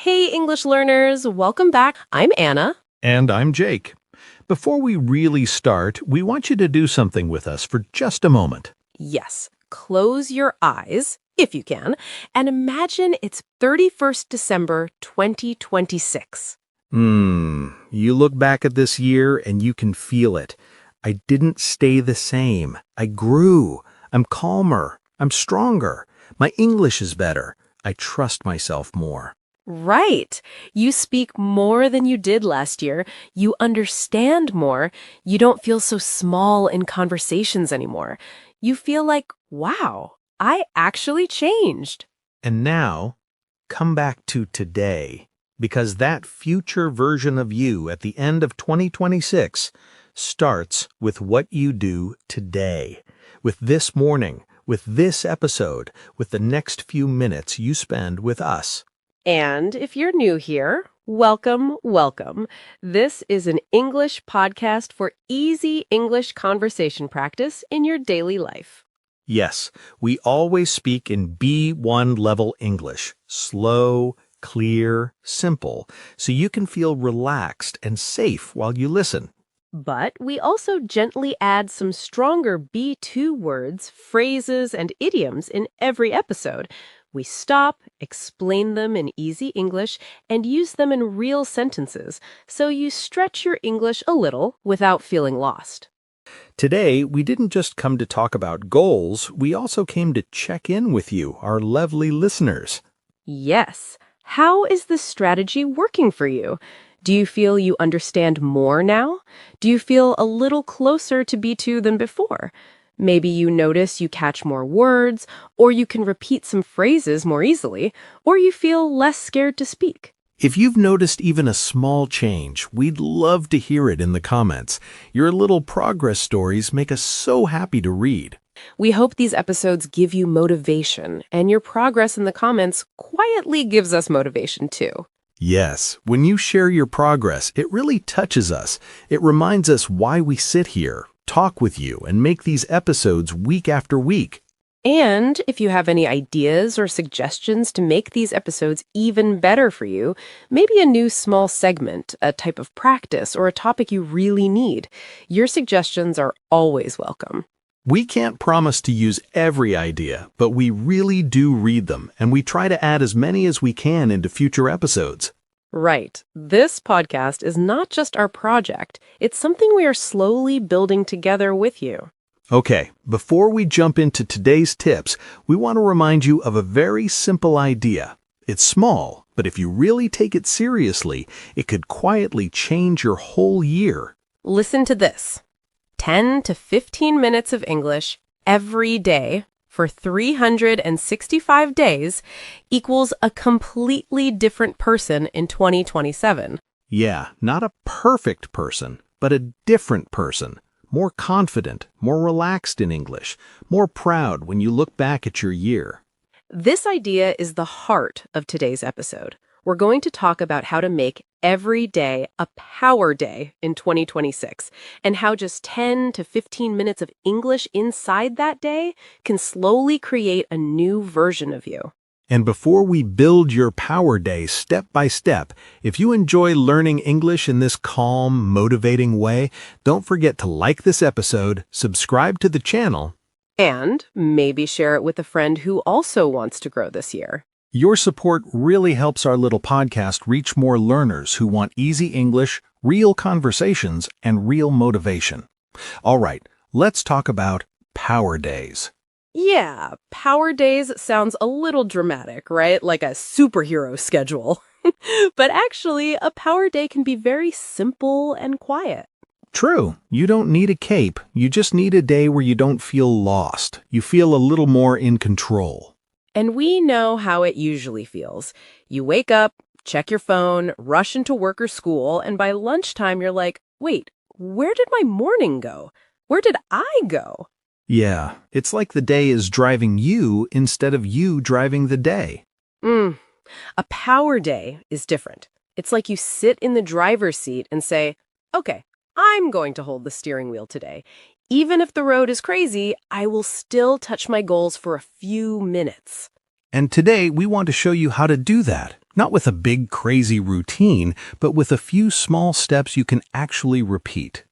Hey, English learners, welcome back. I'm Anna. And I'm Jake. Before we really start, we want you to do something with us for just a moment. Yes, close your eyes, if you can, and imagine it's 31st December 2026. You look back at this year and you can feel it. I didn't stay the same. I grew. I'm calmer. I'm stronger. My English is better. I trust myself more. Right. You speak more than you did last year. You understand more. You don't feel so small in conversations anymore. You feel like, wow, I actually changed. And now, come back to today, because that future version of you at the end of 2026 starts with what you do today, with this morning, with this episode, with the next few minutes you spend with us. And if you're new here, welcome, welcome. This is an English podcast for easy English conversation practice in your daily life. Yes, we always speak in B1 level English, slow, clear, simple, so you can feel relaxed and safe while you listen. But we also gently add some stronger B2 words, phrases, and idioms in every episode. We stop, explain them in easy English, and use them in real sentences, so you stretch your English a little without feeling lost. Today, we didn't just come to talk about goals, we also came to check in with you, our lovely listeners. Yes. How is this strategy working for you? Do you feel you understand more now? Do you feel a little closer to B2 than before? Maybe you notice you catch more words, or you can repeat some phrases more easily, or you feel less scared to speak. If you've noticed even a small change, we'd love to hear it in the comments. Your little progress stories make us so happy to read. We hope these episodes give you motivation, and your progress in the comments quietly gives us motivation too. Yes, when you share your progress, it really touches us. It reminds us why we sit here, talk with you, and make these episodes week after week. And if you have any ideas or suggestions to make these episodes even better for you, maybe a new small segment, a type of practice, or a topic you really need, your suggestions are always welcome. We can't promise to use every idea, but we really do read them, and we try to add as many as we can into future episodes. Right. This podcast is not just our project. It's something we are slowly building together with you. Okay, before we jump into today's tips, we want to remind you of a very simple idea. It's small, but if you really take it seriously, it could quietly change your whole year. Listen to this. 10 to 15 minutes of English every day for 365 days equals a completely different person in 2027. Yeah, not a perfect person, but a different person. More confident, more relaxed in English, more proud when you look back at your year. This idea is the heart of today's episode. We're going to talk about how to make every day a power day in 2026, and how just 10 to 15 minutes of English inside that day can slowly create a new version of you. And before we build your power day step by step, if you enjoy learning English in this calm, motivating way, don't forget to like this episode, subscribe to the channel, and maybe share it with a friend who also wants to grow this year. Your support really helps our little podcast reach more learners who want easy English, real conversations, and real motivation. All right, let's talk about Power Days. Yeah, power days sounds a little dramatic, right? Like a superhero schedule. But actually, a power day can be very simple and quiet. True, you don't need a cape. You just need a day where you don't feel lost. You feel a little more in control. And we know how it usually feels. You wake up, check your phone, rush into work or school, and by lunchtime you're like, wait, where did my morning go? Where did I go? Yeah, it's like the day is driving you instead of you driving the day. A power day is different. It's like you sit in the driver's seat and say, okay, I'm going to hold the steering wheel today. Even if the road is crazy, I will still touch my goals for a few minutes. And today we want to show you how to do that. Not with a big, crazy routine, but with a few small steps you can actually repeat.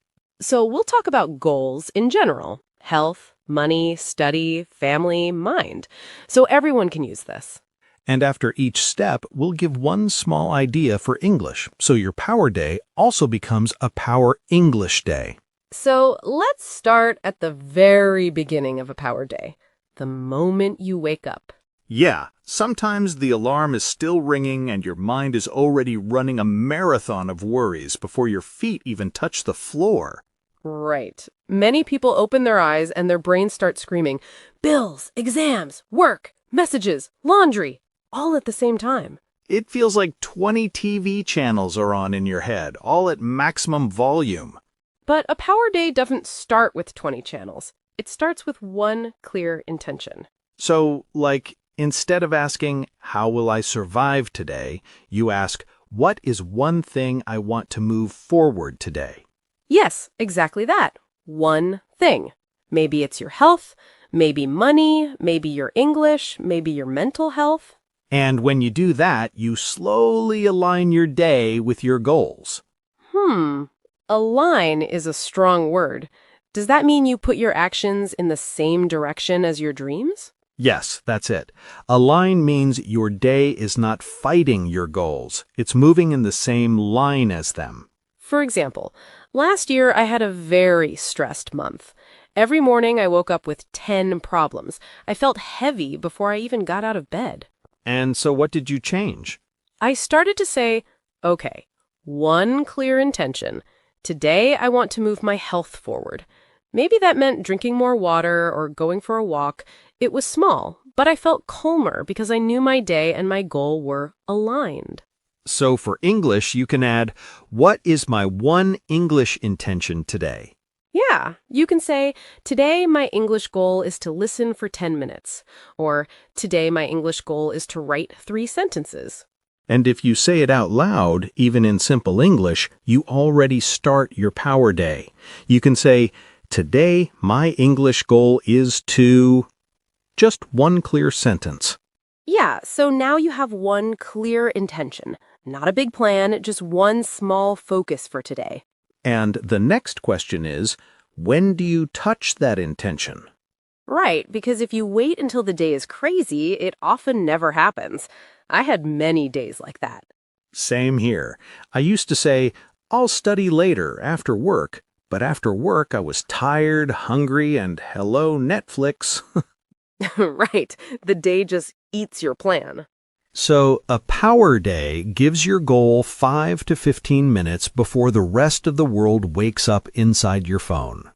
So we'll talk about goals in general: health, money, study, family, mind. So everyone can use this. And after each step, we'll give one small idea for English, so your Power Day also becomes a Power English Day. So let's start at the very beginning of a power day, the moment you wake up. Yeah, sometimes the alarm is still ringing and your mind is already running a marathon of worries before your feet even touch the floor. Right. Many people open their eyes and their brains start screaming, bills, exams, work, messages, laundry, all at the same time. It feels like 20 TV channels are on in your head, all at maximum volume. But a power day doesn't start with 20 channels. It starts with one clear intention. So, instead of asking, how will I survive today, you ask, what is one thing I want to move forward today? Yes, exactly that. One thing. Maybe it's your health, maybe money, maybe your English, maybe your mental health. And when you do that, you slowly align your day with your goals. Align is a strong word. Does that mean you put your actions in the same direction as your dreams? Yes, that's it. Align means your day is not fighting your goals. It's moving in the same line as them. For example, last year I had a very stressed month. Every morning I woke up with 10 problems. I felt heavy before I even got out of bed. And so what did you change? I started to say, okay, one clear intention. Today I want to move my health forward. Maybe that meant drinking more water or going for a walk. It was small, but I felt calmer because I knew my day and my goal were aligned. So for English, you can add, what is my one English intention today? Yeah, you can say, today my English goal is to listen for 10 minutes. Or, today my English goal is to write 3 sentences. And if you say it out loud, even in simple English, you already start your Power Day. You can say, today my English goal is to... Just one clear sentence. Yeah, so now you have one clear intention. Not a big plan, just one small focus for today. And the next question is, when do you touch that intention? Right, because if you wait until the day is crazy, it often never happens. I had many days like that. Same here. I used to say, I'll study later, after work. But after work, I was tired, hungry, and hello, Netflix. Right, the day just eats your plan. So, a Power Day gives your goal 5 to 15 minutes before the rest of the world wakes up inside your phone.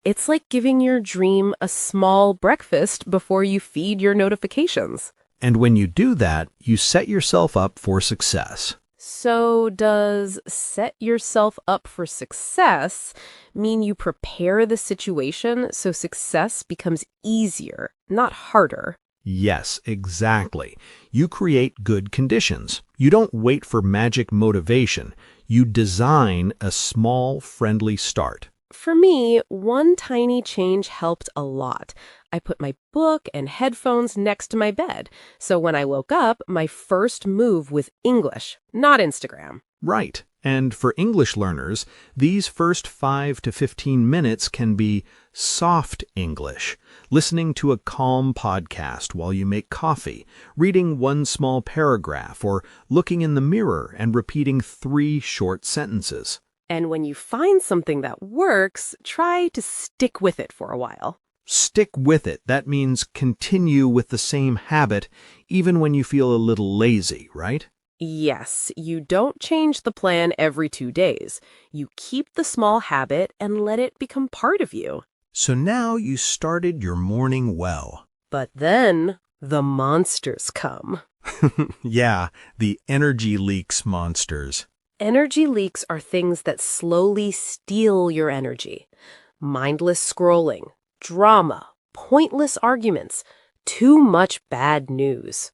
It's like giving your dream a small breakfast before you feed your notifications. And when you do that, you set yourself up for success. So does set yourself up for success mean you prepare the situation so success becomes easier, not harder? Yes, exactly. You create good conditions. You don't wait for magic motivation. You design a small, friendly start. For me, one tiny change helped a lot. I put my book and headphones next to my bed, so when I woke up, my first move was English, not Instagram. Right. And for English learners, these first 5 to 15 minutes can be soft English, listening to a calm podcast while you make coffee, reading one small paragraph, or looking in the mirror and repeating 3 short sentences. And when you find something that works, try to stick with it for a while. Stick with it. That means continue with the same habit, even when you feel a little lazy, right? Yes, you don't change the plan every 2 days. You keep the small habit and let it become part of you. So now you started your morning well. But then the monsters come. Yeah, the energy leaks monsters. Energy leaks are things that slowly steal your energy. Mindless scrolling, drama, pointless arguments, too much bad news.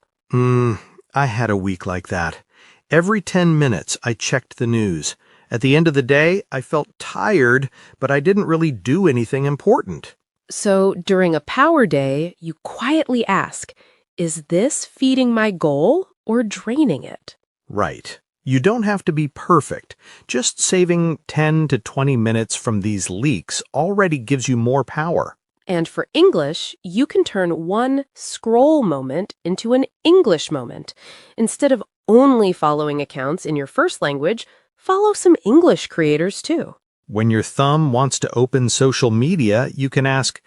I had a week like that. Every 10 minutes, I checked the news. At the end of the day, I felt tired, but I didn't really do anything important. So during a power day, you quietly ask, is this feeding my goal or draining it. Right. You don't have to be perfect. Just saving 10 to 20 minutes from these leaks already gives you more power. And for English, you can turn one scroll moment into an English moment. Instead of only following accounts in your first language, follow some English creators too. When your thumb wants to open social media, you can ask,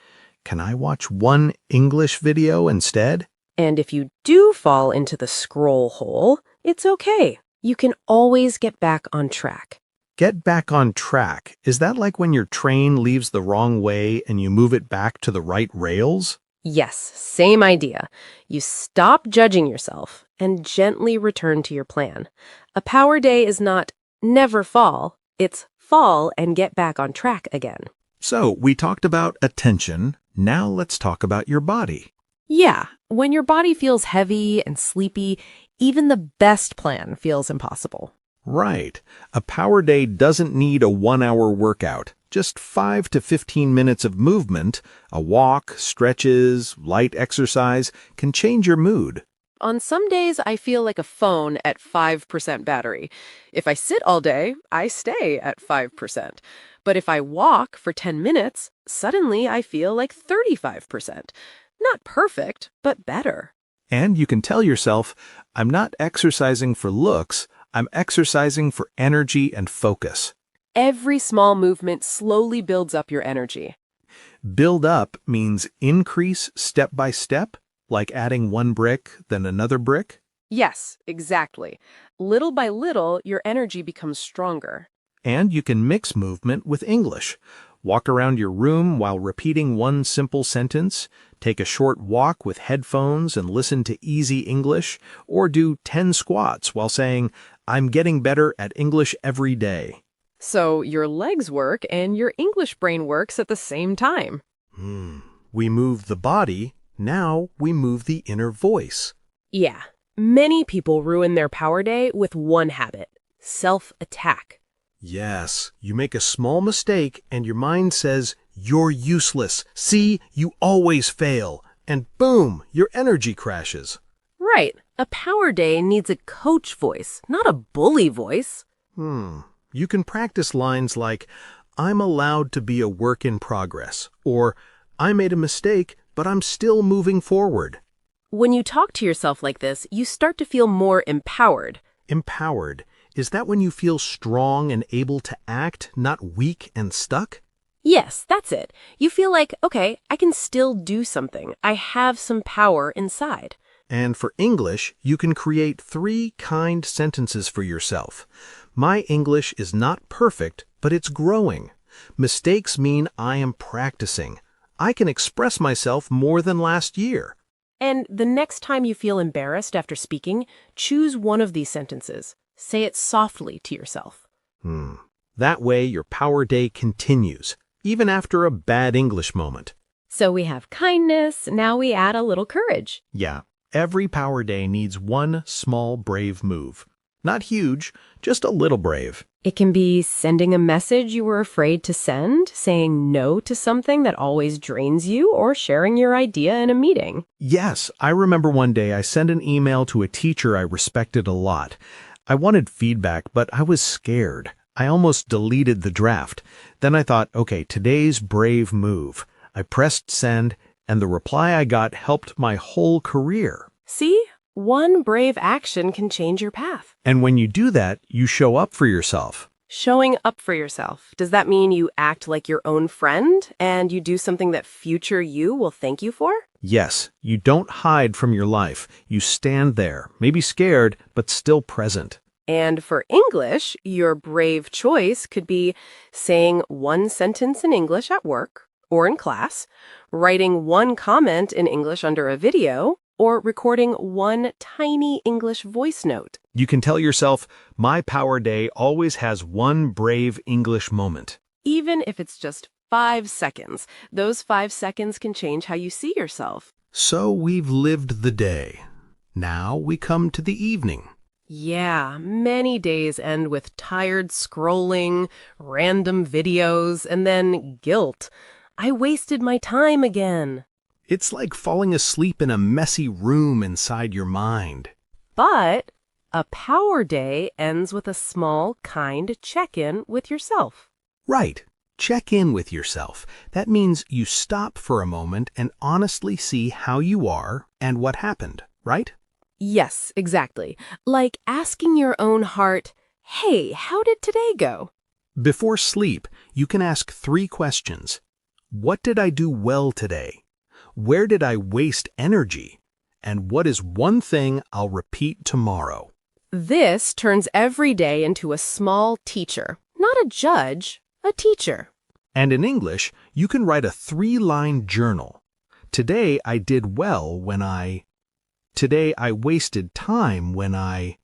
"Can I watch one English video instead?" And if you do fall into the scroll hole, it's okay. You can always get back on track. Get back on track. Is that like when your train leaves the wrong way and you move it back to the right rails? Yes, same idea. You stop judging yourself and gently return to your plan. A power day is not never fall, it's fall and get back on track again. So, we talked about attention. Now let's talk about your body. Yeah, when your body feels heavy and sleepy, even the best plan feels impossible. Right. A power day doesn't need a 1-hour workout. Just 5 to 15 minutes of movement, a walk, stretches, light exercise can change your mood. On some days, I feel like a phone at 5% battery. If I sit all day, I stay at 5%. But if I walk for 10 minutes, suddenly I feel like 35%. Not perfect, but better. And you can tell yourself, I'm not exercising for looks, I'm exercising for energy and focus. Every small movement slowly builds up your energy. Build up means increase step by step, like adding one brick, then another brick. Yes, exactly. Little by little, your energy becomes stronger. And you can mix movement with English. Walk around your room while repeating one simple sentence, take a short walk with headphones and listen to easy English, or do 10 squats while saying, "I'm getting better at English every day." So your legs work and your English brain works at the same time. We move the body, now we move the inner voice. Yeah, many people ruin their power day with one habit: self-attack. Yes, you make a small mistake and your mind says, "You're useless. See, you always fail." And boom, your energy crashes. Right, a power day needs a coach voice, not a bully voice. You can practice lines like, "I'm allowed to be a work in progress," or "I made a mistake, but I'm still moving forward." When you talk to yourself like this, you start to feel more empowered. Empowered. Is that when you feel strong and able to act, not weak and stuck? Yes, that's it. You feel like, okay, I can still do something. I have some power inside. And for English, you can create 3 kind sentences for yourself. My English is not perfect, but it's growing. Mistakes mean I am practicing. I can express myself more than last year. And the next time you feel embarrassed after speaking, choose one of these sentences. Say it softly to yourself. That way, your power day continues, even after a bad English moment. So we have kindness, now we add a little courage. Yeah, every power day needs one small brave move. Not huge, just a little brave. It can be sending a message you were afraid to send, saying no to something that always drains you, or sharing your idea in a meeting. Yes, I remember one day I sent an email to a teacher I respected a lot. I wanted feedback, but I was scared. I almost deleted the draft. Then I thought, okay, today's brave move. I pressed send, and the reply I got helped my whole career. See? One brave action can change your path. And when you do that, you show up for yourself. Showing up for yourself. Does that mean you act like your own friend and you do something that future you will thank you for? Yes, you don't hide from your life. You stand there, maybe scared, but still present. And for English, your brave choice could be saying one sentence in English at work or in class, writing one comment in English under a video, or recording one tiny English voice note. You can tell yourself, my power day always has one brave English moment. Even if it's just 5 seconds, those 5 seconds can change how you see yourself. So we've lived the day. Now we come to the evening. Yeah, many days end with tired scrolling, random videos, and then guilt. I wasted my time again. It's like falling asleep in a messy room inside your mind. But a power day ends with a small, kind check-in with yourself. Right. Check in with yourself. That means you stop for a moment and honestly see how you are and what happened, right? Yes, exactly. Like asking your own heart, hey, how did today go? Before sleep, you can ask 3 questions. What did I do well today? Where did I waste energy? And what is one thing I'll repeat tomorrow? This turns every day into a small teacher, not a judge, a teacher. And in English, you can write a 3-line journal. Today I did well when I... Today I wasted time when I...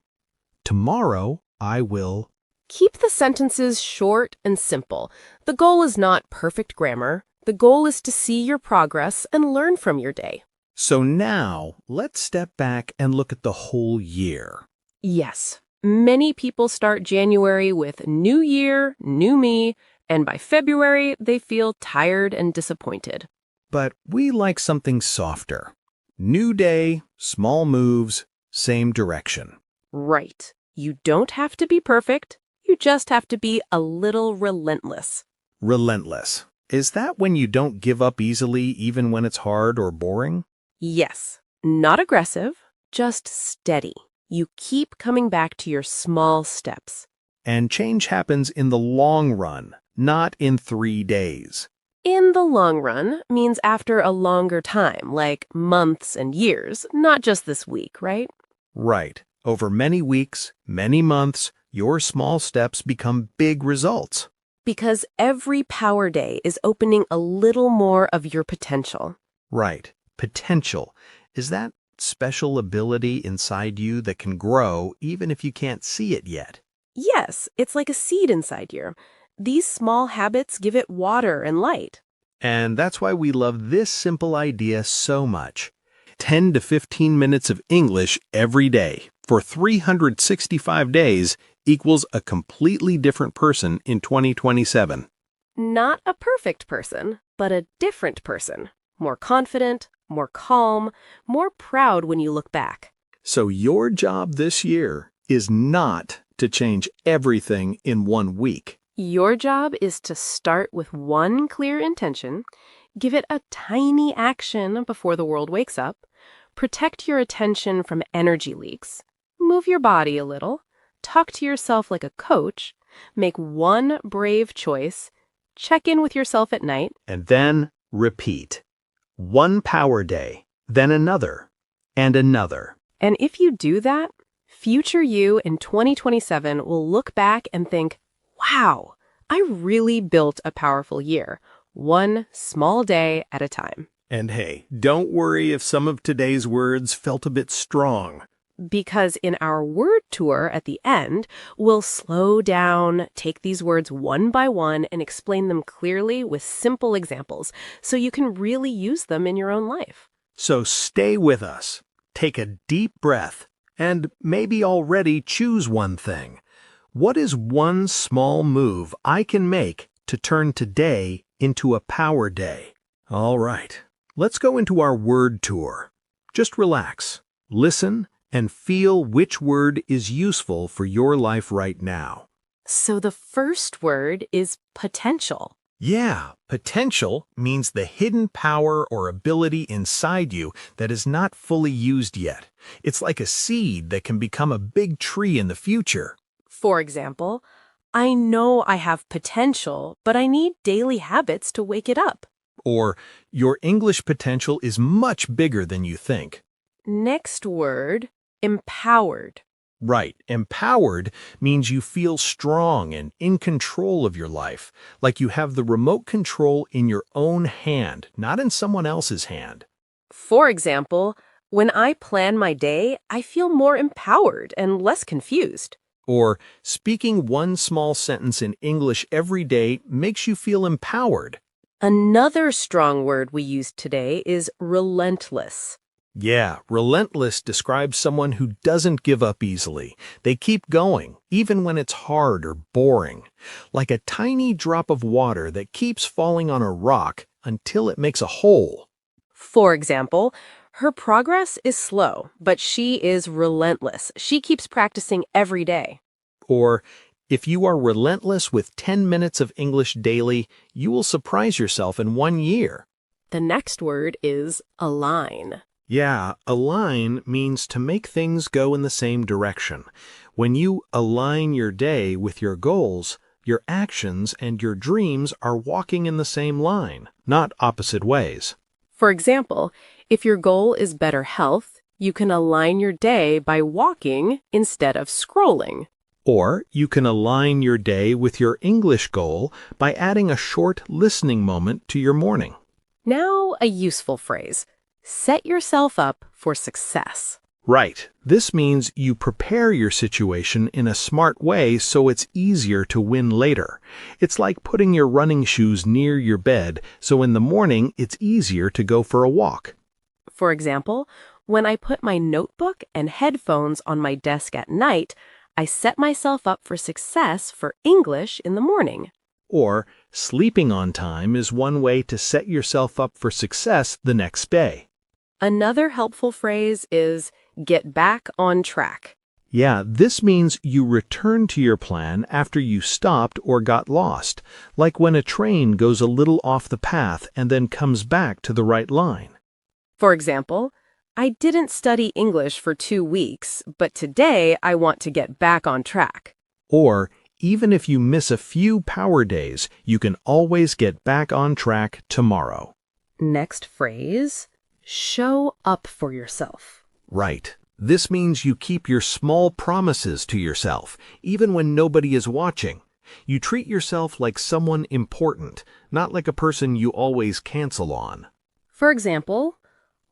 Tomorrow I will... Keep the sentences short and simple. The goal is not perfect grammar. The goal is to see your progress and learn from your day. So now, let's step back and look at the whole year. Yes, many people start January with new year, new me, and by February, they feel tired and disappointed. But we like something softer. New day, small moves, same direction. Right. You don't have to be perfect. You just have to be a little relentless. Relentless. Is that when you don't give up easily even when it's hard or boring? Yes, not aggressive, just steady. You keep coming back to your small steps. And change happens in the long run, not in 3 days. In the long run means after a longer time, like months and years, not just this week, right? Right. Over many weeks, many months, your small steps become big results. Because every power day is opening a little more of your potential. Right. Potential. Is that special ability inside you that can grow even if you can't see it yet? Yes, it's like a seed inside you. These small habits give it water and light. And that's why we love this simple idea so much. 10 to 15 minutes of English every day for 365 days equals a completely different person in 2027. Not a perfect person, but a different person. More confident, more calm, more proud when you look back. So your job this year is not to change everything in 1 week. Your job is to start with one clear intention, give it a tiny action before the world wakes up, protect your attention from energy leaks, move your body a little, talk to yourself like a coach, make one brave choice, check in with yourself at night, And then repeat. 1 power day, then another, and another. and if you do that, future you in 2027 will look back and think, wow, I really built a powerful year, one small day at a time. And hey, don't worry if some of today's words felt a bit strong. Because in our word tour at the end, we'll slow down, take these words one by one, and explain them clearly with simple examples so you can really use them in your own life. So stay with us, take a deep breath, and maybe already choose one thing. What is one small move I can make to turn today into a power day? All right, let's go into our word tour. Just relax, listen, and feel which word is useful for your life right now. So the first word is potential. Yeah, potential means the hidden power or ability inside you that is not fully used yet. It's like a seed that can become a big tree in the future. For example, I know I have potential, but I need daily habits to wake it up. Or, your English potential is much bigger than you think. Next word, empowered. Right, empowered means you feel strong and in control of your life, like you have the remote control in your own hand, not in someone else's hand. For example, when I plan my day, I feel more empowered and less confused. Or, speaking one small sentence in English every day makes you feel empowered. Another strong word we used today is relentless. Yeah, relentless describes someone who doesn't give up easily. They keep going, even when it's hard or boring. Like a tiny drop of water that keeps falling on a rock until it makes a hole. For example, Her progress is slow, but she is relentless. She keeps practicing every day. Or, if you are relentless with 10 minutes of English daily, you will surprise yourself in 1 year. The next word is align. Yeah, align means to make things go in the same direction. When you align your day with your goals, your actions and your dreams are walking in the same line, not opposite ways. For example, if your goal is better health, you can align your day by walking instead of scrolling. Or you can align your day with your English goal by adding a short listening moment to your morning. Now, a useful phrase. Set yourself up for success. Right. This means you prepare your situation in a smart way so it's easier to win later. It's like putting your running shoes near your bed so in the morning it's easier to go for a walk. For example, when I put my notebook and headphones on my desk at night, I set myself up for success for English in the morning. Or sleeping on time is one way to set yourself up for success the next day. Another helpful phrase is get back on track. Yeah, this means you return to your plan after you stopped or got lost, like when a train goes a little off the path and then comes back to the right line. For example, I didn't study English for 2 weeks, but today I want to get back on track. Or, even if you miss a few power days, you can always get back on track tomorrow. Next phrase, show up for yourself. Right. This means you keep your small promises to yourself, even when nobody is watching. You treat yourself like someone important, not like a person you always cancel on. For example,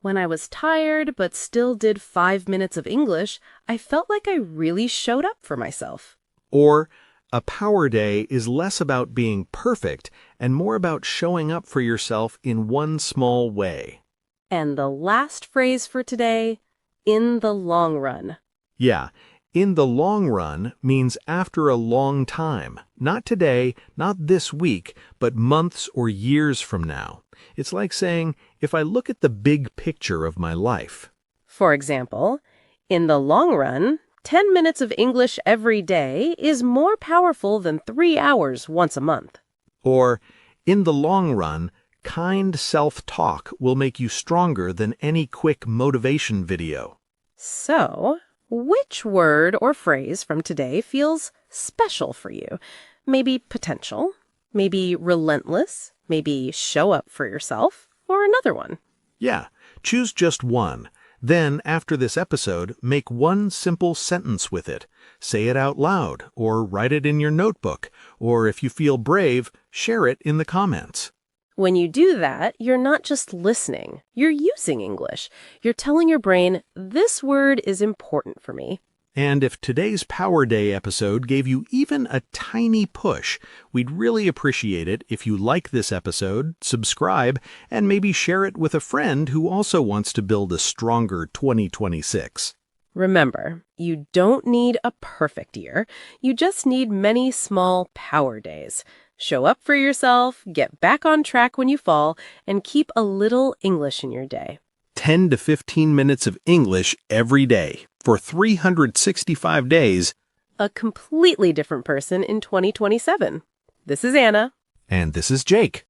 when I was tired but still did 5 minutes of English, I felt like I really showed up for myself. Or, a power day is less about being perfect and more about showing up for yourself in one small way. And the last phrase for today, in the long run. Yeah, in the long run means after a long time, not today, not this week, but months or years from now. It's like saying, if I look at the big picture of my life. For example, in the long run, 10 minutes of English every day is more powerful than 3 hours once a month. Or, in the long run, kind self-talk will make you stronger than any quick motivation video. So, which word or phrase from today feels special for you? Maybe potential, maybe relentless, maybe show up for yourself, or another one. Yeah, choose just one. Then, after this episode, make one simple sentence with it. Say it out loud, or write it in your notebook, or if you feel brave, share it in the comments. When you do that, you're not just listening, you're using English. You're telling your brain, this word is important for me. And if today's Power Day episode gave you even a tiny push, we'd really appreciate it if you like this episode, subscribe, and maybe share it with a friend who also wants to build a stronger 2026. Remember, you don't need a perfect year. You just need many small power days. Show up for yourself, get back on track when you fall, and keep a little English in your day. 10 to 15 minutes of English every day for 365 days. A completely different person in 2027. This is Anna. And this is Jake.